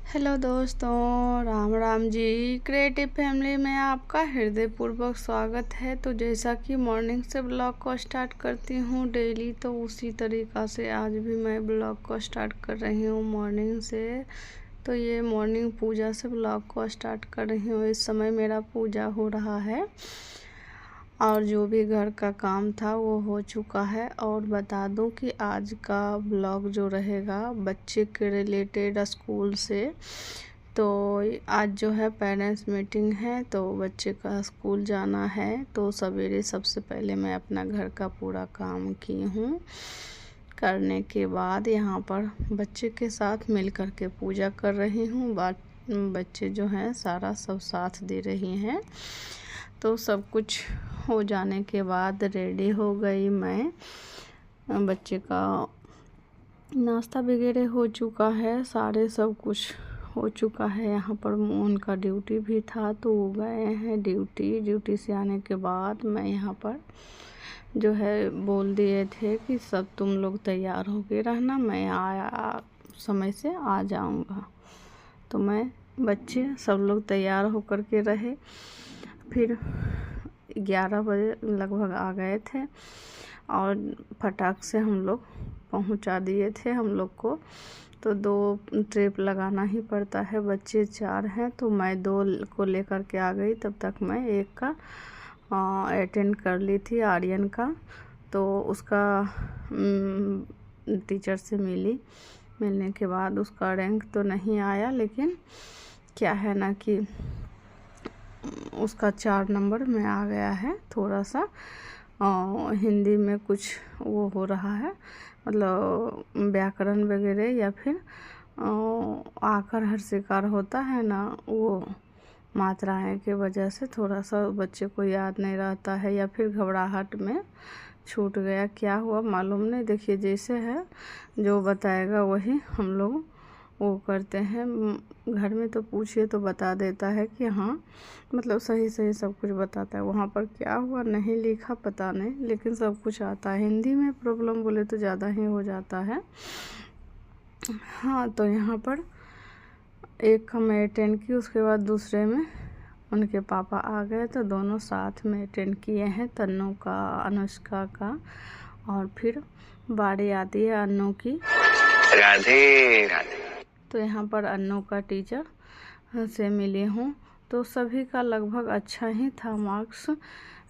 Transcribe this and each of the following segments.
Hello दोस्तों, Ram Ram ji. Creative family में आपका हृदयपूर्वक स्वागत है। तो जैसा कि मॉर्निंग से ब्लॉग को स्टार्ट करती हूँ डेली, तो उसी तरीक़ा से आज भी मैं ब्लॉग को स्टार्ट कर रही हूँ मॉर्निंग से। तो ये मॉर्निंग पूजा से ब्लॉग को स्टार्ट कर रही हूँ। इस समय मेरा पूजा हो रहा है और जो भी घर का काम था वो हो चुका है। और बता दूं कि आज का ब्लॉग जो रहेगा बच्चे के रिलेटेड स्कूल से। तो आज जो है पेरेंट्स मीटिंग है, तो बच्चे का स्कूल जाना है। तो सवेरे सबसे पहले मैं अपना घर का पूरा काम की हूँ। करने के बाद यहाँ पर बच्चे के साथ मिल कर के पूजा कर रही हूँ। बच्चे जो हैं सारा सब साथ दे रही हैं। तो सब कुछ हो जाने के बाद रेडी हो गई मैं। बच्चे का नाश्ता वगैरह हो चुका है, सारे सब कुछ हो चुका है। यहाँ पर उनका ड्यूटी भी था तो वो गए हैं ड्यूटी से आने के बाद मैं यहाँ पर जो है बोल दिए थे कि सब तुम लोग तैयार होके रहना, मैं समय से आ जाऊँगा। तो मैं बच्चे सब लोग तैयार होकर के रहे। फिर 11 बजे लगभग आ गए थे और फटाक से हम लोग पहुंचा दिए थे हम लोग को। तो 2 ट्रिप लगाना ही पड़ता है, बच्चे 4 हैं तो मैं 2 को लेकर के आ गई। तब तक मैं 1 का अटेंड कर ली थी, आर्यन का। तो उसका टीचर से मिलने के बाद उसका रैंक तो नहीं आया, लेकिन क्या है ना कि उसका 4 नंबर में आ गया है। थोड़ा सा हिंदी में कुछ वो हो रहा है, मतलब व्याकरण वगैरह या फिर आकर हर्षिकार होता है ना, वो मात्राएं के वजह से थोड़ा सा बच्चे को याद नहीं रहता है, या फिर घबराहट में छूट गया। क्या हुआ मालूम नहीं। देखिए जैसे है जो बताएगा वही हम लोग वो करते हैं। घर में तो पूछिए तो बता देता है कि हाँ, मतलब सही सब कुछ बताता है। वहाँ पर क्या हुआ नहीं लिखा पता नहीं, लेकिन सब कुछ आता है। हिंदी में प्रॉब्लम बोले तो ज़्यादा ही हो जाता है। हाँ, तो यहाँ पर 1 का मैं अटेंड की, उसके बाद दूसरे में उनके पापा आ गए तो दोनों साथ में अटेंड किए हैं, तन्नू का अनुष्का का। और फिर बारी आती है अन्नू की। राधे राधे। तो यहाँ पर अन्नू का टीचर से मिली हूँ, तो सभी का लगभग अच्छा ही था मार्क्स।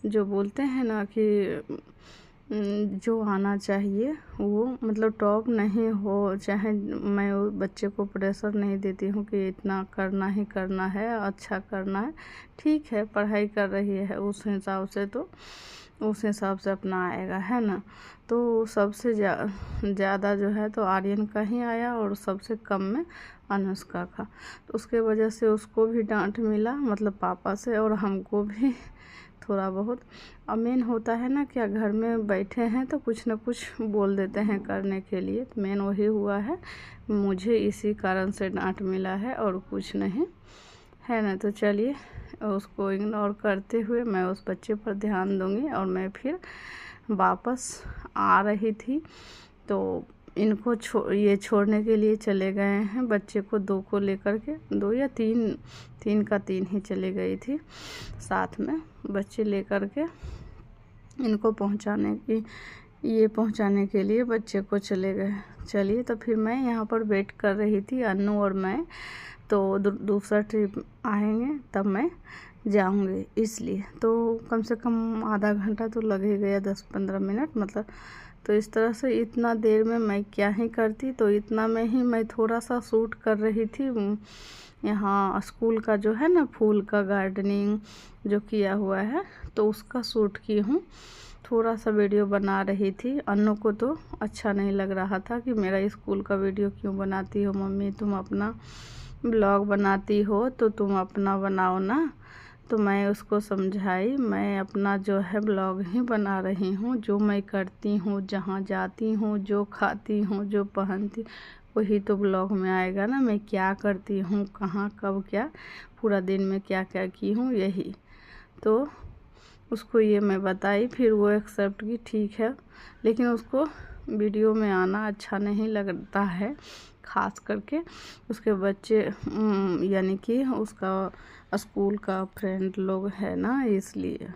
जो बोलते हैं ना कि जो आना चाहिए वो, मतलब टॉप नहीं हो, चाहे मैं बच्चे को प्रेशर नहीं देती हूँ कि इतना करना ही करना है, अच्छा करना है। ठीक है, पढ़ाई कर रही है उस हिसाब से, तो उस हिसाब से अपना आएगा, है ना। तो सबसे ज़्यादा जो है तो आर्यन का ही आया और सबसे कम में अनुष्का का। तो उसके वजह से उसको भी डांट मिला, मतलब पापा से, और हमको भी थोड़ा बहुत। अब मेन होता है ना, क्या घर में बैठे हैं तो कुछ ना कुछ बोल देते हैं करने के लिए। तो मेन वही हुआ है, मुझे इसी कारण से डांट मिला है और कुछ नहीं, है ना। तो चलिए उसको इग्नोर करते हुए मैं उस बच्चे पर ध्यान दूंगी। और मैं फिर वापस आ रही थी तो इनको ये छोड़ने के लिए चले गए हैं। बच्चे को 2 को लेकर के, 2 या 3 का 3 ही चले गई थी साथ में। बच्चे लेकर के इनको पहुंचाने के लिए बच्चे को चले गए। चलिए, तो फिर मैं यहाँ पर वेट कर रही थी, अन्नू और मैं। तो दूसरा ट्रिप आएंगे तब मैं जाऊंगी, इसलिए तो कम से कम आधा घंटा तो लग ही गया, 10-15 मिनट मतलब। तो इस तरह से इतना देर में मैं क्या ही करती। तो इतना में ही मैं थोड़ा सा शूट कर रही थी यहाँ स्कूल का, जो है ना फूल का गार्डनिंग जो किया हुआ है, तो उसका शूट की हूँ। थोड़ा सा वीडियो बना रही थी। अन्नू को तो अच्छा नहीं लग रहा था कि मेरा स्कूल का वीडियो क्यों बनाती हो मम्मी, तुम अपना ब्लॉग बनाती हो तो तुम अपना बनाओ ना। तो मैं उसको समझाई, मैं अपना जो है ब्लॉग ही बना रही हूँ, जो मैं करती हूँ, जहाँ जाती हूँ, जो खाती हूँ, जो पहनती, वही तो ब्लॉग में आएगा ना। मैं क्या करती हूँ, कहाँ कब क्या, पूरा दिन में क्या क्या की हूँ, यही। तो उसको ये मैं बताई, फिर वो एक्सेप्ट की, ठीक है। लेकिन उसको वीडियो में आना अच्छा नहीं लगता है, ख़ास करके उसके बच्चे यानी कि उसका स्कूल का फ्रेंड लोग है ना, इसलिए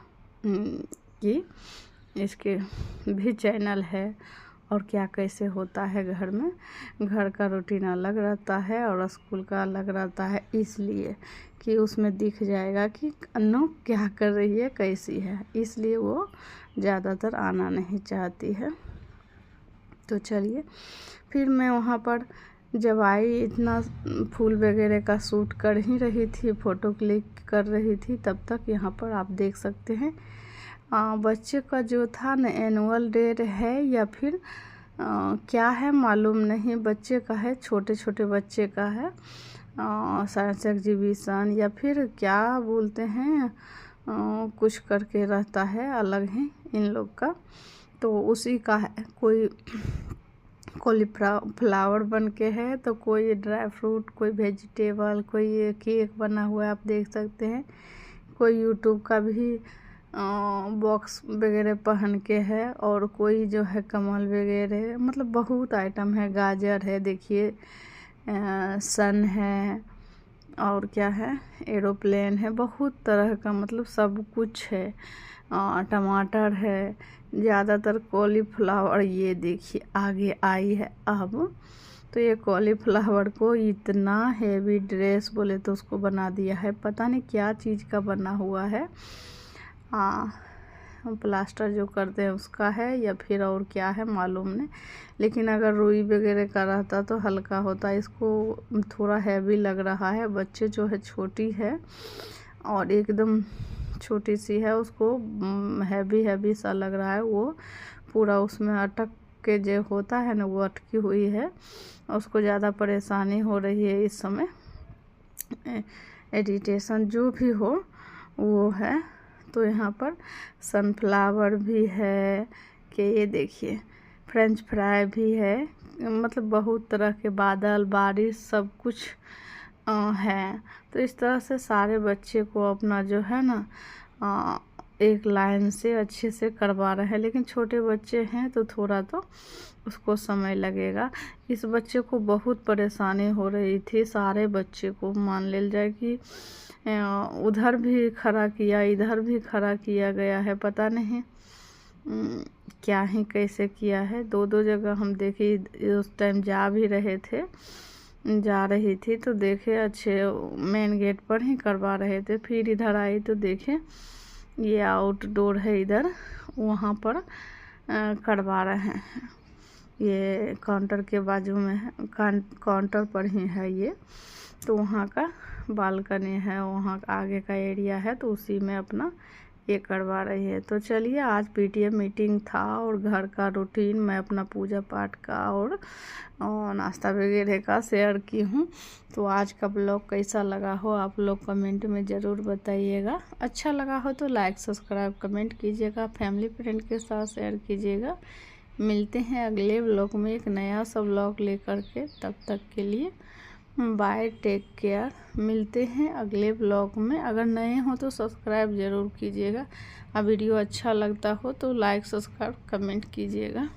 कि इसके भी चैनल है और क्या कैसे होता है घर में। घर का रूटीन अलग रहता है और स्कूल का अलग रहता है, इसलिए कि उसमें दिख जाएगा कि अनु क्या कर रही है, कैसी है, इसलिए वो ज़्यादातर आना नहीं चाहती है। तो चलिए फिर मैं वहाँ पर जब आई, इतना फूल वगैरह का शूट कर ही रही थी, फ़ोटो क्लिक कर रही थी, तब तक यहाँ पर आप देख सकते हैं बच्चे का जो था ना एनुअल डे है या फिर क्या है मालूम नहीं, बच्चे का है, छोटे छोटे बच्चे का है, साइंस एग्जीबिशन या फिर क्या बोलते हैं, कुछ करके रहता है अलग ही इन लोग का। तो उसी का है, कोई कॉलीफ्लावर बन के है, तो कोई ड्राई फ्रूट, कोई वेजिटेबल, कोई केक बना हुआ है आप देख सकते हैं, कोई यूट्यूब का भी बॉक्स वगैरह पहन के है, और कोई जो है कमल वगैरह, मतलब बहुत आइटम है, गाजर है देखिए, सन है और क्या है, एरोप्लेन है, बहुत तरह का मतलब सब कुछ है, टमाटर है, ज़्यादातर कॉलीफ्लावर। ये देखिए आगे आई है अब, तो ये कॉलीफ्लावर को इतना हेवी ड्रेस बोले तो उसको बना दिया है, पता नहीं क्या चीज़ का बना हुआ है, प्लास्टर जो करते हैं उसका है या फिर और क्या है मालूम नहीं, लेकिन अगर रुई वगैरह का रहता तो हल्का होता, इसको थोड़ा हैवी लग रहा है। बच्चे जो है छोटी है और एकदम छोटी सी है, उसको हैवी हैवी सा लग रहा है, वो पूरा उसमें अटक के जो होता है ना, वो अटकी हुई है, उसको ज़्यादा परेशानी हो रही है इस समय, इरिटेशन जो भी हो वो है। तो यहाँ पर सनफ्लावर भी है कि ये देखिए फ्रेंच फ्राई भी है, मतलब बहुत तरह के बादल बारिश सब कुछ है। तो इस तरह से सारे बच्चे को अपना जो है ना एक लाइन से अच्छे से करवा रहे हैं, लेकिन छोटे बच्चे हैं तो थोड़ा तो उसको समय लगेगा। इस बच्चे को बहुत परेशानी हो रही थी, सारे बच्चे को मान ले जाए कि उधर भी खड़ा किया, इधर भी खड़ा किया गया है, पता नहीं क्या ही कैसे किया है। दो दो जगह हम देखे, उस टाइम जा भी रहे थे, जा रही थी तो देखे अच्छे मेन गेट पर ही करवा रहे थे, फिर इधर आई तो देखे ये आउटडोर है, इधर वहाँ पर करवा रहे हैं, ये काउंटर के बाजू में है, काउंटर पर ही है ये, तो वहाँ का बालकनी है, वहाँ आगे का एरिया है, तो उसी में अपना ये करवा रही है। तो चलिए आज पीटीएम मीटिंग था और घर का रूटीन मैं अपना पूजा पाठ का और नाश्ता वगैरह का शेयर की हूँ। तो आज का ब्लॉग कैसा लगा हो आप लोग कमेंट में ज़रूर बताइएगा, अच्छा लगा हो तो लाइक सब्सक्राइब कमेंट कीजिएगा, फैमिली फ्रेंड के साथ शेयर कीजिएगा। मिलते हैं अगले ब्लॉग में एक नया सा ब्लॉग लेकर के, तब तक के लिए बाय, टेक केयर। मिलते हैं अगले ब्लॉग में, अगर नए हो तो सब्सक्राइब ज़रूर कीजिएगा, वीडियो अच्छा लगता हो तो लाइक सब्सक्राइब कमेंट कीजिएगा।